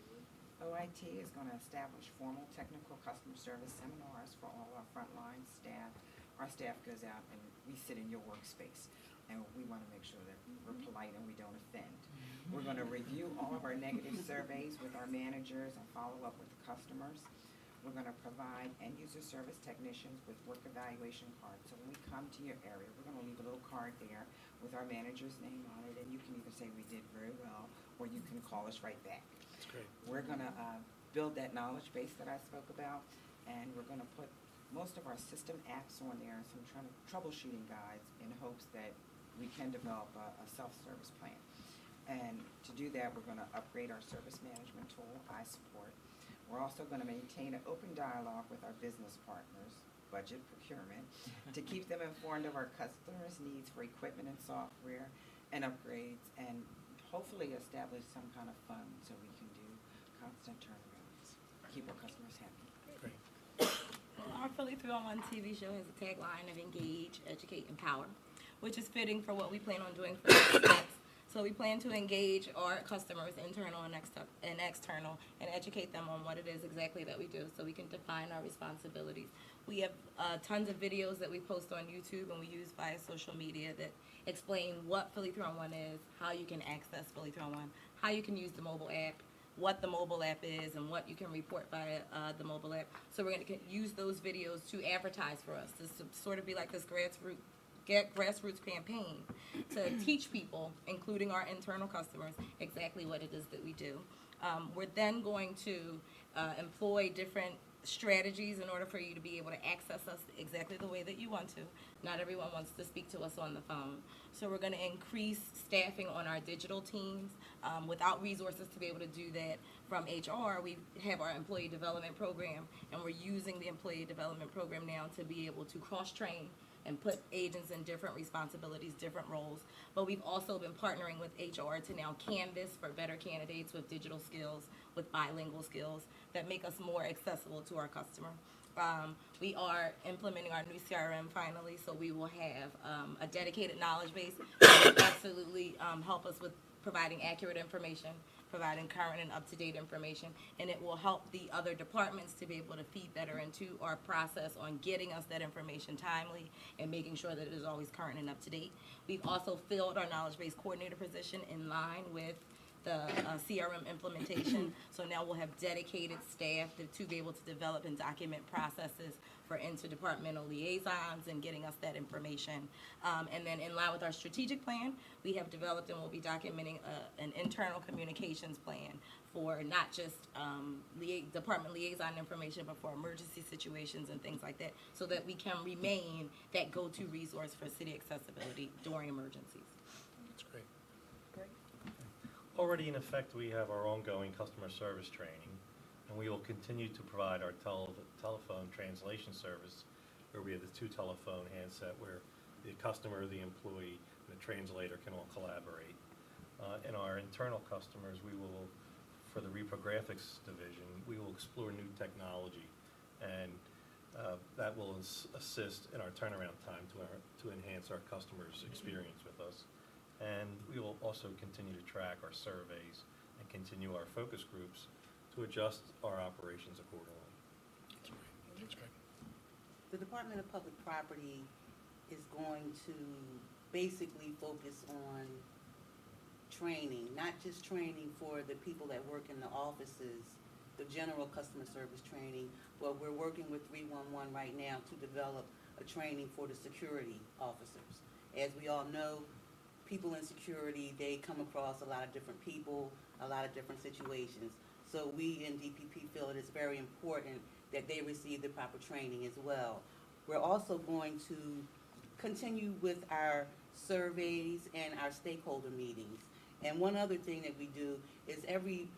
OIT is going to establish formal technical customer service seminars for all our frontline staff. Our staff goes out and we sit in your workspace, and we want to make sure that we're polite and we don't offend. We're going to review all of our negative surveys with our managers and follow up with the customers. We're going to provide end-user service technicians with work evaluation cards. So when we come to your area, we're going to leave a little card there with our manager's name on it, and you can either say we did very well, or you can call us right back. That's great. We're going to build that knowledge base that I spoke about, and we're going to put most of our system apps on there and some troubleshooting guides in hopes that we can develop a self-service plan. And to do that, we're going to upgrade our service management tool, iSupport. We're also going to maintain an open dialogue with our business partners, budget, procurement, to keep them informed of our customers' needs for equipment and software and upgrades, and hopefully establish some kind of fund so we can do constant turnarounds, keep our customers happy. Great. Our Philly 301 TV show has a tagline of engage, educate, empower, which is fitting for what we plan on doing for next. So we plan to engage our customers, internal and external, and educate them on what it is exactly that we do so we can define our responsibilities. We have tons of videos that we post on YouTube and we use via social media that explain what Philly 301 is, how you can access Philly 301, how you can use the mobile app, what the mobile app is, and what you can report via the mobile app. So we're going to use those videos to advertise for us, to sort of be like this grassroots campaign to teach people, including our internal customers, exactly what it is that we do. We're then going to employ different strategies in order for you to be able to access us exactly the way that you want to. Not everyone wants to speak to us on the phone. So we're going to increase staffing on our digital teams. Without resources to be able to do that from HR, we have our employee development program, and we're using the employee development program now to be able to cross-train and put agents in different responsibilities, different roles. But we've also been partnering with HR to now canvas for better candidates with digital skills, with bilingual skills that make us more accessible to our customer. We are implementing our new CRM finally, so we will have a dedicated knowledge base that will absolutely help us with providing accurate information, providing current and up-to-date information, and it will help the other departments to be able to feed better into our process on getting us that information timely and making sure that it is always current and up-to-date. We've also filled our knowledge base coordinator position in line with the CRM implementation, so now we'll have dedicated staff to be able to develop and document processes for interdepartmental liaisons and getting us that information. And then in line with our strategic plan, we have developed and will be documenting an internal communications plan for not just department liaison information, but for emergency situations and things like that, so that we can remain that go-to resource for city accessibility during emergencies. That's great. Already in effect, we have our ongoing customer service training, and we will continue to provide our telephone translation service, where we have the two telephone handset where the customer, the employee, and the translator can all collaborate. In our internal customers, we will, for the reprographics division, we will explore new technology, and that will assist in our turnaround time to enhance our customers' experience with us. And we will also continue to track our surveys and continue our focus groups to adjust our operations accordingly. That's great. That's great. The Department of Public Property is going to basically focus on training, not just training for the people that work in the offices, the general customer service training, but we're working with 311 right now to develop a training for the security officers. As we all know, people in security, they come across a lot of different people, a lot of different situations. So we in DPP feel it is very important that they receive the proper training as well. We're also going to continue with our surveys and our stakeholder meetings. And one other thing that we do is every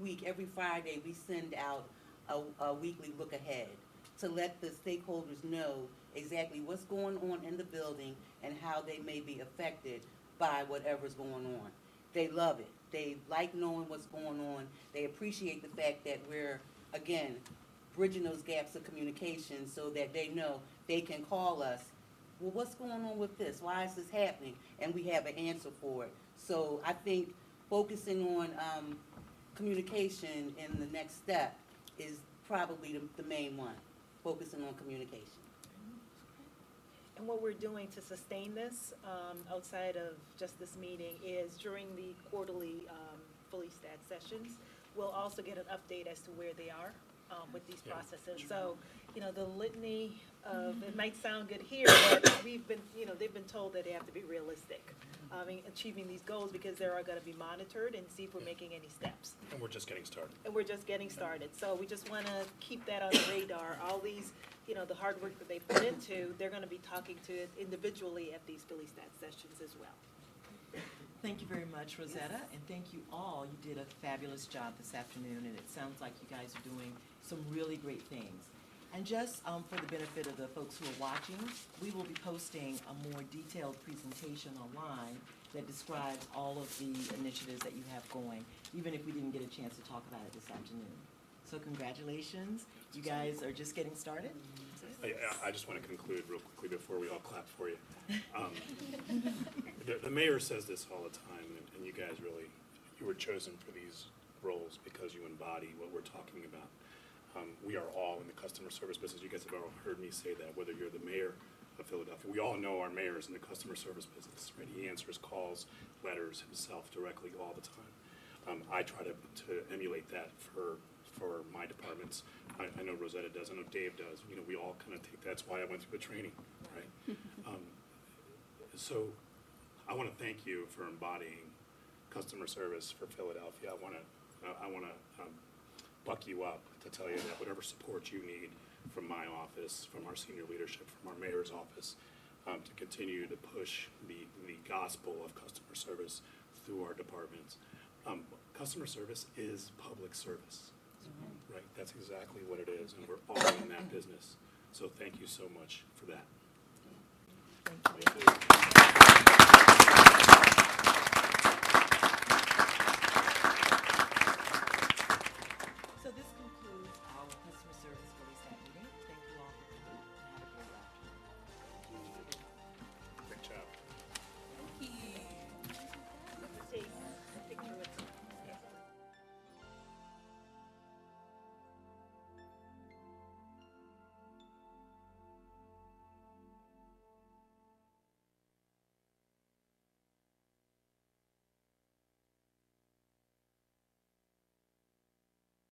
week, every Friday, we send out a weekly look ahead. to let the stakeholders know exactly what's going on in the building and how they may be affected by whatever's going on. They love it. They like knowing what's going on. They appreciate the fact that we're, again, bridging those gaps of communication so that they know they can call us. Well, what's going on with this? Why is this happening? And we have an answer for it. So I think focusing on communication in the next step is probably the main one, focusing on communication. And what we're doing to sustain this, outside of just this meeting, is during the quarterly PhillyStat sessions, we'll also get an update as to where they are with these Yeah. processes. So, the litany of, it might sound good here, but we've been, they've been told that they have to be realistic in achieving these goals, because they are going to be monitored and see if we're making any steps. And we're just getting started. And we're just getting started. So we just want to keep that on the radar. All these, the hard work that they put into, they're going to be talking to it individually at these PhillyStat sessions as well. Thank you very much, Rosetta, and thank you all. You did a fabulous job this afternoon, and it sounds like you guys are doing some really great things. And just for the benefit of the folks who are watching, we will be posting a more detailed presentation online that describes all of the initiatives that you have going, even if we didn't get a chance to talk about it this afternoon. So congratulations. You guys are just getting started. I just want to conclude real quickly before we all clap for you. The mayor says this all the time, and you guys really, you were chosen for these roles because you embody what we're talking about. We are all in the customer service business. You guys have all heard me say that, whether you're the mayor of Philadelphia. We all know our mayor is in the customer service business, right? He answers calls, letters himself directly all the time. I try to emulate that for my departments. I know Rosetta does, I know Dave does. We all kind of take, that's why I went through the training, right? So I want to thank you for embodying customer service for Philadelphia. I want to buck you up to tell you that whatever support you need from my office, from our senior leadership, from our mayor's office, to continue to push the gospel of customer service through our departments. Customer service is public service, right? That's exactly what it is, and we're all in that business. So thank you so much for that. Thank you.